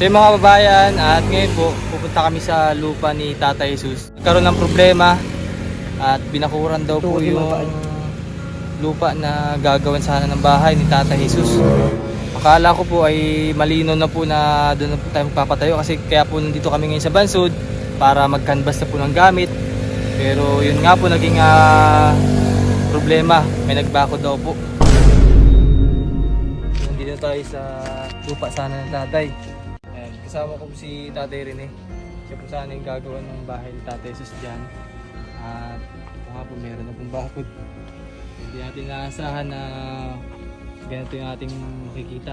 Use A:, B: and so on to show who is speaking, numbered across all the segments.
A: So yung mga kababayan, at ngayon po pupunta kami sa lupa ni Tatay Jesus. Nagkaroon ng problema at binakuran daw po yung lupa na gagawin sana ng bahay ni Tatay Jesus. Akala ko po ay malino na po na doon na po tayo magpapatayo, kasi kaya po nandito kami ngayon sa Bansud para mag-canvas na po ng gamit. Pero yun nga po naging problema, may nagbako daw po. Nandito tayo sa lupa sana ng tatay. Ayan, kasama ko po si Tatay Rene. Siya po sana yung gagawa ng bahay ni Tatay Jesus dyan. At ito nga po, meron na pong bakod. Hindi natin naasahan na ganito yung ating makikita.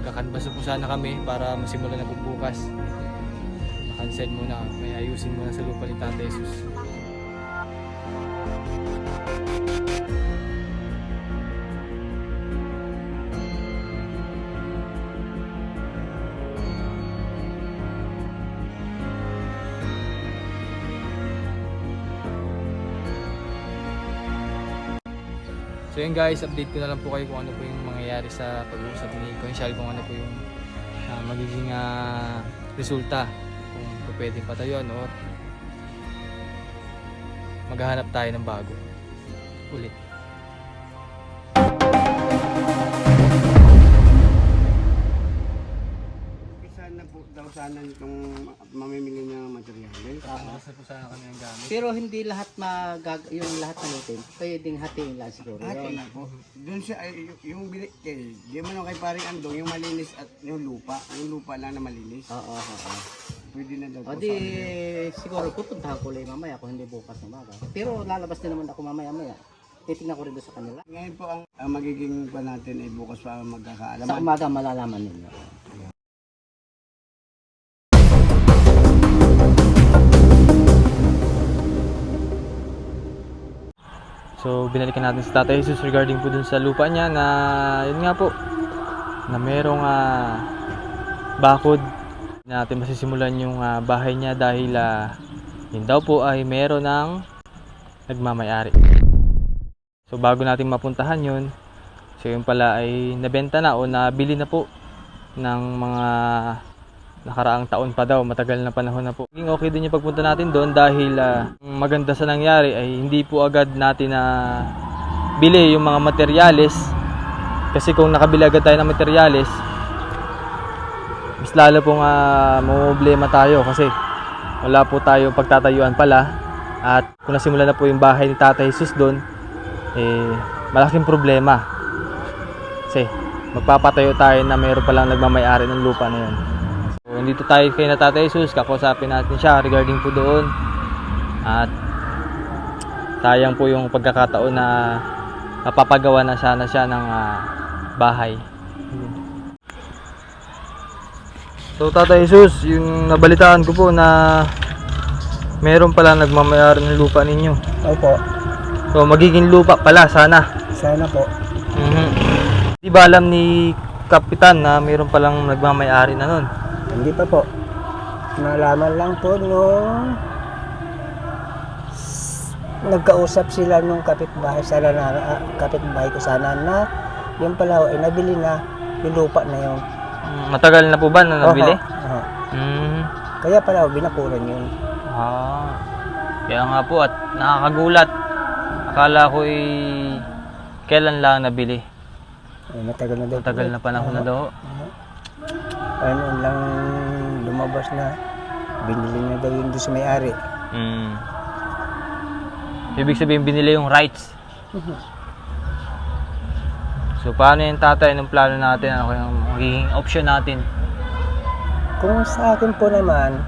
A: Magkakanbas po sana kami para masimulan na po bukas. Cancel muna, may ayusin muna sa lupa ni Tatay Jesus. So yun guys, update ko na lang po kayo kung ano po yung mangyayari sa pag-uusap ni Conchal, kung ano po yung magiging resulta, kung pwede patayuan o maghahanap tayo ng bago ulit.
B: Sana po daw sana itong mamimili ng materials.
A: Basta po sana kami ng gamit.
C: Pero hindi lahat yung lahat ng item, pwedeng hatiin lang siguro.
B: Ate na po. Doon siya, yung di mo kay paring Andong, yung malinis at yung lupa lang na malinis.
C: Oo.
B: Pwede na daw po.
C: O di, siguro pupuntahan ko lang mamaya kung hindi bukas ng umaga. Pero lalabas din naman ako mamaya-maya. Titignan ko rin doon sa kanila.
B: Ngayon po ang magiging pa natin ay bukas pa magkakaalaman.
C: Sa umaga malalaman ninyo.
A: So binalikan natin si Tatay Jesus regarding po dun sa lupa niya na yun nga po na merong bakod na natin masisimulan yung bahay niya dahil yun daw po ay meron ng nagmamayari. So bago natin mapuntahan yun, so yun pala ay nabenta na o nabili na po ng mga nakaraang taon pa daw, matagal na panahon na po. Naging okay din yung pagpunta natin doon dahil maganda sa nangyari ay hindi po agad natin na bili yung mga materyales, kasi kung nakabili agad tayo ng materyales mas lalo pong problema tayo kasi wala po tayo pagtatayuan pala, at kung nasimulan na po yung bahay ni Tatay Jesus doon malaking problema kasi magpapatayo tayo na mayroon palang nagmamayari ng lupa na yun. So, dito tayo kay na Tatay Jesus, kakausapin natin siya regarding po doon. At sayang po yung pagkakataon na napapagawa na sana siya ng bahay. So Tatay Jesus, yung nabalitaan ko po na meron pala nagmamayari ng lupa ninyo.
B: Opo.
A: So magiging lupa pala sana.
B: Sana po.
A: Di ba alam ni Kapitan na meron palang nagmamayari na nun?
B: Hindi pa po. Nalaman lang po nung nagkausap sila nung kapitbahay ko sana na yung pala ay nabili na yung lupa na yun.
A: Matagal na po ba na nabili?
B: Oho.
A: Kaya
B: pala binakuran yun.
A: Kaya nga po, at nakakagulat. Akala ko kailan lang nabili.
B: Matagal na daw.
A: Matagal na panahon na daw.
B: Ano lang lumabas na binili na daw yun doon sa may-ari.
A: Ibig sabihin binili yung rights. So paano yung tatay, anong plano natin, ano yung magiging option natin?
B: Kung sa akin po naman,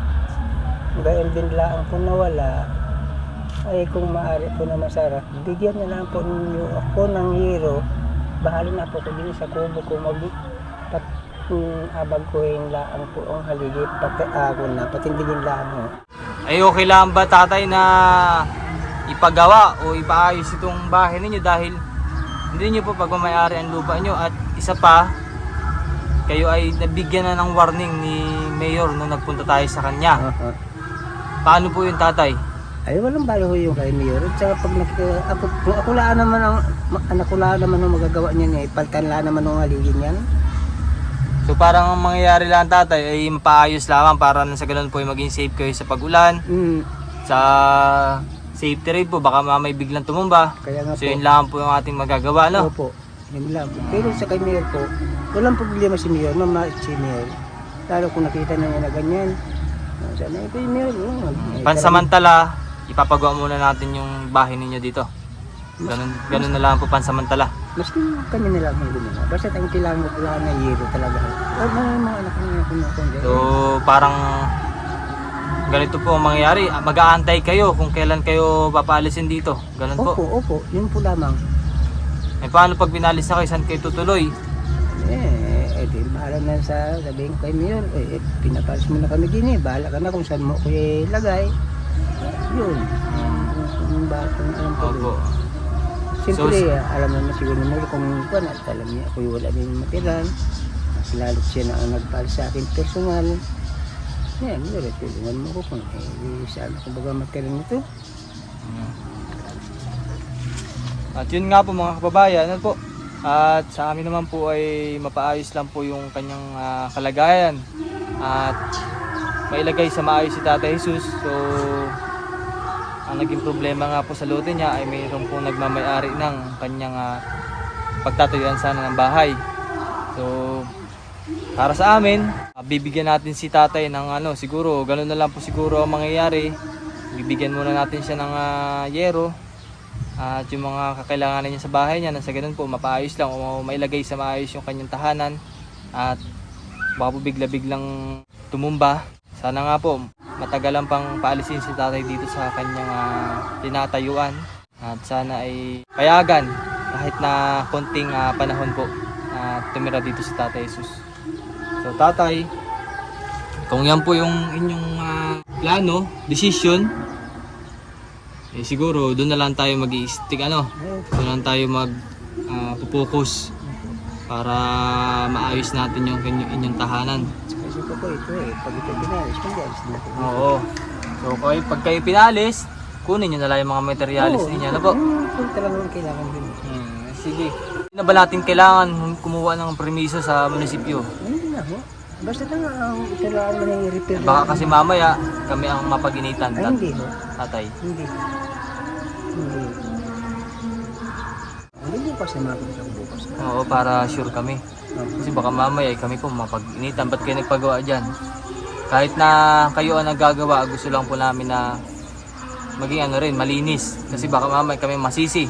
B: gayon din lang po nawala, ay kung maaari po na masarap, bigyan na lang po ninyo ako ng hero. Bahali na po ko din sa kubo ko abag ko yung laang po ang haligit pati ako na patindigin lang.
A: Ay okay lang ba tatay na ipagawa o ipaayos itong bahay ninyo dahil hindi niyo po pagmamayari ang lupa niyo, at isa pa kayo ay nabigyan na ng warning ni Mayor nung nagpunta tayo sa kanya. Paano po yun tatay?
B: Ay, walang balo ho yung kay Mayor. At saka pag ako laan naman ang, anak ko laan naman ang magagawa niyan eh. Paltan laan naman ang haligin yan.
A: So parang ang mangyayari lang tatay ay mapaayos lamang para nang sa ganun po ay maging safe kayo sa pag-ulan. Sa safety rate po, baka mamay biglang tumumba.
B: Kaya nga
A: So
B: po.
A: yun lang po yung ating magagawa, no?
B: Opo, yun lang. Pero sa kay Mayor po, walang problema si Mayor, mamait si Mayor. Lalo kung nakita na niya na ganyan. Sana kay Mayor,
A: Pansamantala, ipapagawa muna natin yung bahay ninyo dito. Ganun na lang po pansamantala.
B: Maski kami na lang ang gumawa. Basta ang kailangan mo pala na yero talaga. Huwag na yung mga anak niya kung
A: So parang ganito po ang mangyayari. Mag-aantay kayo kung kailan kayo papaalisin dito. Ganun po.
B: Opo, yun po lamang.
A: Eh paano pag binalis na kayo, saan kayo tutuloy?
B: Di bahala na sa sabihin ko kay Mayor, pinapalis mo na kami din eh. Bahala ka na kung saan mo ko ilagay. Yun. Kung alam ko
A: Opo.
B: Siyempre, alam naman siguro ni Mayor kung kuwan at alam niya ako wala din matiran. Mas lalo siya na ang nagpalis sa akin personal. Yan, Mayor, tulungan mo ko kung saan ako baga matiran nito.
A: At yun nga po mga kababayan, ano po? At sa amin naman po ay mapaayos lang po yung kanyang kalagayan at mailagay sa maayos si Tatay Jesus. So ang naging problema nga po sa lote niya ay mayroon pong nagmamay-ari ng kanyang pagtatayuan sana ng bahay. So para sa amin, bibigyan natin si tatay ng siguro, ganun na lang po siguro ang mangyayari. Bibigyan muna natin siya ng yero at yung mga kakailanganin niya sa bahay niya, nasa ganun po, mapaayos lang o mailagay sa maayos yung kanyang tahanan at baka po bigla-biglang tumumba. Sana nga po, matagalan pang paalisin si tatay dito sa kanyang tinatayuan at sana ay payagan kahit na konting panahon po tumira dito si Tatay Jesus. So tatay, kung yan po yung inyong plano, decision, siguro doon na lang tayo mag-i-stick doon lang tayo mag-focus para maayos natin yung inyong tahanan.
B: Kasi po ito pag ito pinalis, pinalis natin.
A: Oo. So pag kayo pinalis, kunin nyo na lang yung mga materialis ninyo, ano po?
B: Kung talagang kailangan din.
A: Sige. Hindi na ba natin kailangan kumuha ng permiso sa munisipyo?
B: Hindi na ho. Basta lang ito lang naman yung repair.
A: Baka kasi mamaya kami ang mapaginitan.
B: Ay, hindi ho.
A: Tatay.
B: Hindi. Hindi bukas na makikita ko bukas.
A: Oo, para sure kami. Kasi baka mamaya kami po mapag-initan. Ba't kayo nagpagawa dyan? Kahit na kayo ang naggagawa, gusto lang po namin na maging malinis. Kasi baka mamaya kami masisi.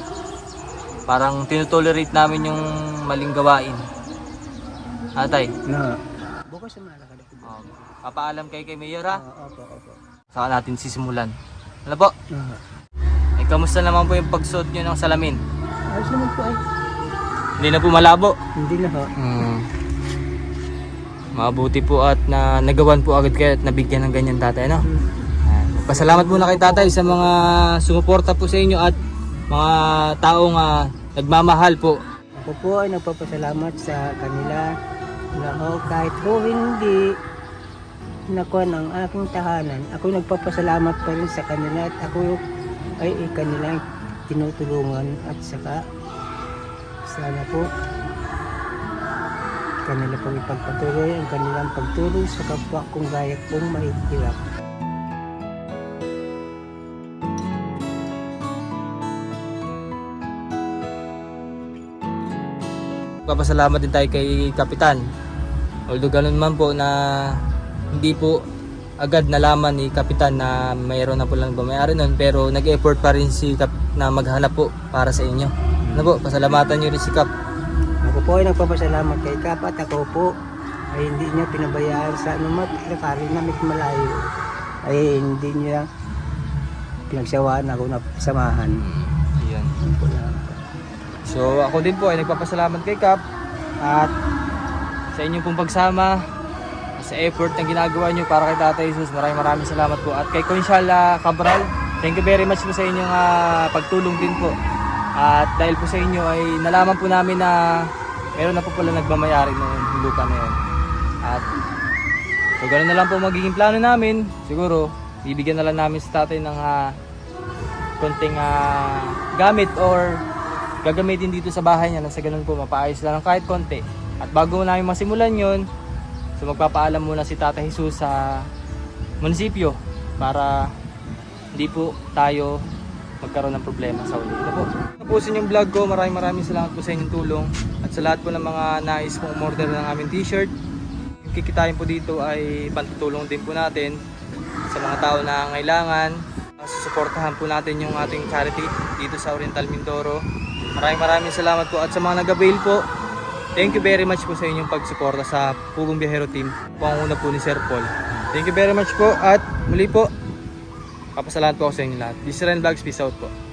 A: Parang tinutolerate namin yung maling gawain. Tatay.
B: Na. Bukas na malakad ako.
A: Papaalam kayo kay Mayor ha?
B: Opo.
A: Saka natin sisimulan. Ano po? Kamusta naman po yung pagsuot nyo ng salamin?
B: Ayos naman po ay.
A: Hindi na po malabo?
B: Hindi na ho.
A: Mabuti po at nagawan po agad kayo at nabigyan ng ganyan tatay, no? Pasalamat muna kay tatay sa mga sumuporta po sa inyo at mga taong nagmamahal po.
B: Ako po ay nagpapasalamat sa kanila na kahit po hindi nakuha ng aking tahanan, ako nagpapasalamat pa rin sa kanila at ako ay kanilang tinutulungan at saka sana po kanila pong ipagpatuloy ang kanilang pagtulong sa kapwa kong gaya pong mahihirap.
A: Papasalamat din tayo kay Kapitan. Although ganun man po na hindi po agad nalaman ni Kapitan na mayroon na po lang bumayari nun, pero nag-effort pa rin si Kap na maghanap po para sa inyo. Ano po, pasalamatan nyo rin si Kap.
B: Ako po ay nagpapasalamat kay Kap at ako po ay hindi niya pinabayaan sa anumat kahit na malayo ay hindi niya pinagsawaan ako na samahan.
A: Ayan. So ako din po ay nagpapasalamat kay Kap at sa inyong pong pagsama sa effort na ginagawa nyo para kay Tatay Jesus. Maraming salamat po. At kay Consyal Cabral, thank you very much po sa inyong pagtulong din po. At dahil po sa inyo ay nalaman po namin na meron na po pala nagmamayari ng lupa na yun. At so ganoon na lang po magiging plano namin. Siguro bibigyan na lang namin sa tatay ng konting gamit or gagamitin dito sa bahay niya, nang sa ganun po mapaayos lang ng kahit konti. At bago namin masimulan yon, so magpapaalam muna si Tata Jesus sa munisipyo para hindi po tayo magkaroon ng problema sa uli. Ito po. Tapusin yung vlog ko. Maraming salamat po sa inyong tulong. At sa lahat po ng mga nais pong order ng aming t-shirt, yung kikitain po dito ay pantutulong din po natin sa mga tao na ngailangan. Susuportahan po natin yung ating charity dito sa Oriental Mindoro. Maraming salamat po. At sa mga nag-avail po, thank you very much po sa inyong pagsuporta sa Pugong Biyahero Team. Panguna po ni Sir Paul. Thank you very much po. At muli po, papasalamat po ako sa inyo lahat. This is Ren Vlogs. Peace out po.